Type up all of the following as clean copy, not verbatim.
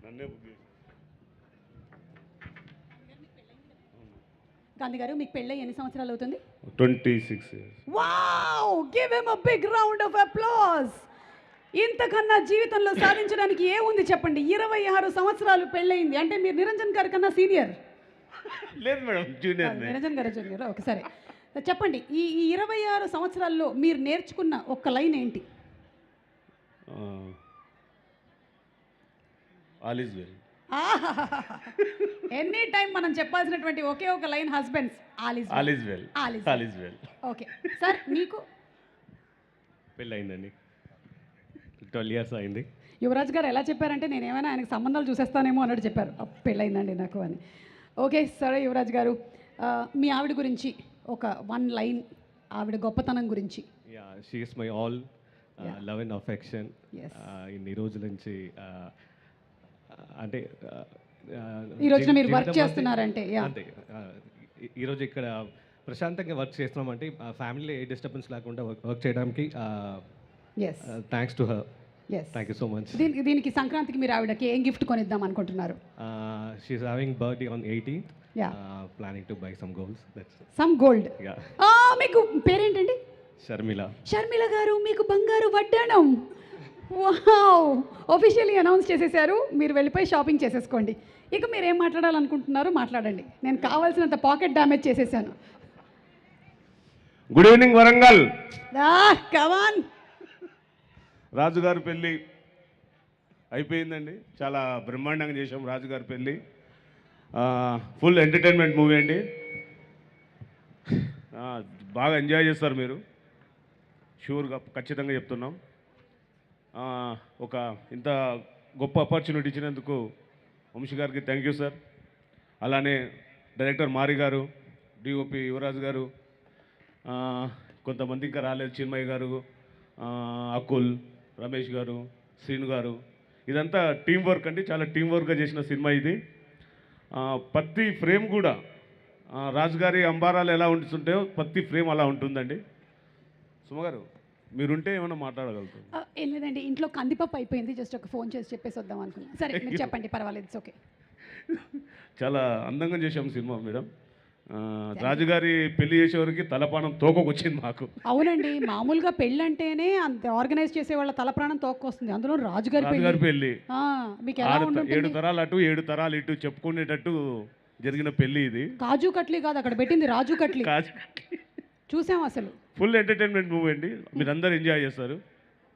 నన్నే బుక్ చేసి గాంధీ గారు మీకు పెళ్ళై ఎన్ని సంవత్సరాలు అవుతుంది? 26 years. Wow, give him a big round of applause. ఇంతకన్నా జీవితంలో సాధించడానికి ఏముంది చెప్పండి? 26 సంవత్సరాలు పెళ్ళయింది అంటే మీరు నిరంజన్ గారి కన్నా సీనియర్. లేదు మేడం, జూనియర్. నిరంజన్ గారు జూనియర్. ఓకే, సరే చెప్పండి, ఈ 26 సంవత్సరాల్లో మీరు నేర్చుకున్న ఒక్క లైన్ ఏంటి? All is well. Any time మనం చెప్పాల్సినటువంటి ఒకే ఒక line husbands, all is well. All is well. Okay sir, మీకు పెళ్ళయిందండి, 12 years అయింది. యువరాజ్ గారు ఎలా చెప్పారంటే నేను ఏమైనా ఆయనకు సంబంధాలు చూసేస్తానేమో అన్నట్టు చెప్పారు. పెళ్ళయిందండి నాకు అని. ఓకే సరే యువరాజ్ గారు, మీ ఆవిడ గురించి ఒక 1 లైన్, ఆవిడ గొప్పతనం గురించి. Yeah, she is my all, love and affection. ఇన్ని రోజుల నుంచి అంటే ఈ రోజున మీరు వర్క్ చేస్తున్నారంటే అంతే. ఈరోజు ఇక్కడ ప్రశాంతంగా వర్క్ చేస్తున్నామంటే ఫ్యామిలీలో ఏ డిస్టర్బెన్స్ లేకుండా వర్క్ చేయడానికి thanks to her. Thank you so much. దీనికి సంక్రాంతికి మీరు ఆవిడకి ఏం గిఫ్ట్ కొనిద్దాం అనుకుంటున్నారు? She is having birthday on 18th. Planning to buy some gold. Some gold. మీకు పేరేంటండి? షర్మిల. షర్మిల గారు, మీకు బంగారు వడ్డాణం. వావ్, ఆఫీషియల్లీ అనౌన్స్ చేసేసారు. మీరు వెళ్ళిపోయి షాపింగ్ చేసేసుకోండి. ఇక మీరు ఏం మాట్లాడాలనుకుంటున్నారు మాట్లాడండి. నేను కావాల్సినంత పాకెట్ డ్యామేజ్ చేసేసాను. Good evening Warangal. కమాన్. రాజుగారి పెళ్ళి అయిపోయిందండి, చాలా బ్రహ్మాండంగా చేసాం రాజుగారి పెళ్ళి. ఫుల్ ఎంటర్టైన్మెంట్ మూవీ అండి, బాగా ఎంజాయ్ చేస్తారు మీరు, షూర్గా ఖచ్చితంగా చెప్తున్నాం. ఒక ఇంత గొప్ప ఆపర్చునిటీ ఇచ్చినందుకు వంశీ గారికి థ్యాంక్ యూ సార్. అలానే డైరెక్టర్ మారి గారు, డిఓపి యువరాజ్ గారు, కొంతమంది ఇంకా రాలేదు, చిన్మయ్య గారు, అకుల్, రమేష్ గారు, శ్రీను గారు, ఇదంతా టీం వర్క్ అండి. చాలా టీం వర్క్గా చేసిన సినిమా ఇది. ప్రతి ఫ్రేమ్ కూడా రాజుగారి అంబారాలు ఎలా ఉంటుంటాయో ప్రతి ఫ్రేమ్ అలా ఉంటుందండి. సుమగారు మీరుంటే ఏమైనా మాట్లాడగలుగుతారు? ఏం లేదండి, ఇంట్లో కందిపప్పు అయిపోయింది, జస్ట్ ఒక ఫోన్ చేసి చెప్పేసి వద్దాం అనుకున్నాను. సరే మీరు చెప్పండి, పర్వాలేదు, ఇట్స్ ఓకే. చాలా అందంగా చేసాం సినిమా మేడం. రాజుగారి పెళ్లి చేసేవారికి తలపానం తోకొచ్చింది మాకు. అవునండి, మామూలుగా పెళ్ళి అంటేనే అంత ఆర్గనైజ్ చేసే వాళ్ళ తలప్రాణం తోకొస్తుంది, అందులో రాజుగారి పెళ్లి. మీకు ఎలా ఉంటుంది? 7 తరాలు అటు 7 తరాలు ఇటు చెప్పుకునేటట్టు జరిగిన పెళ్లి ఇది. కాజు కట్లీ కాదు, అక్కడ పెట్టింది రాజు కట్లీ. చూసాం అసలు. ఫుల్ ఎంటర్టైన్మెంట్ మూవీ అండి, మీరందరూ ఎంజాయ్ చేస్తారు.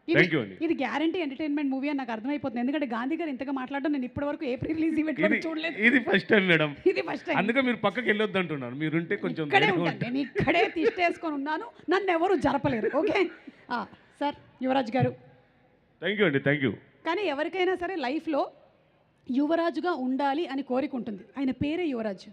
థ్యాంక్ యూ అండి. ఇది గ్యారంటీ ఎంటర్టైన్మెంట్ మూవీ అని నాకు అర్థమైపోతుంది, ఎందుకంటే గాంధీ గారు ఇంతగా మాట్లాడడం నేను ఇప్పటి వరకు ఏ ప్రీ రిలీజ్ ఈవెంట్ చూడలేదు. ఇది ఫస్ట్ టైం మేడం, ఇది ఫస్ట్ టైం. అందుకే మీరు పక్కకి వెళ్ళొద్దు అంటున్నారు. మీరుంటే కొంచెం ఇక్కడే ఉంటాను, నేను ఇక్కడే తిష్టేసుకొని ఉన్నాను, నన్ను ఎవరు జరపలేరు. ఓకే సార్, యువరాజ్ గారు థ్యాంక్ యూ అండి. Thank you. కానీ ఎవరికైనా సరే లైఫ్లో యువరాజుగా ఉండాలి అని కోరిక ఉంటుంది. ఆయన పేరే యువరాజు.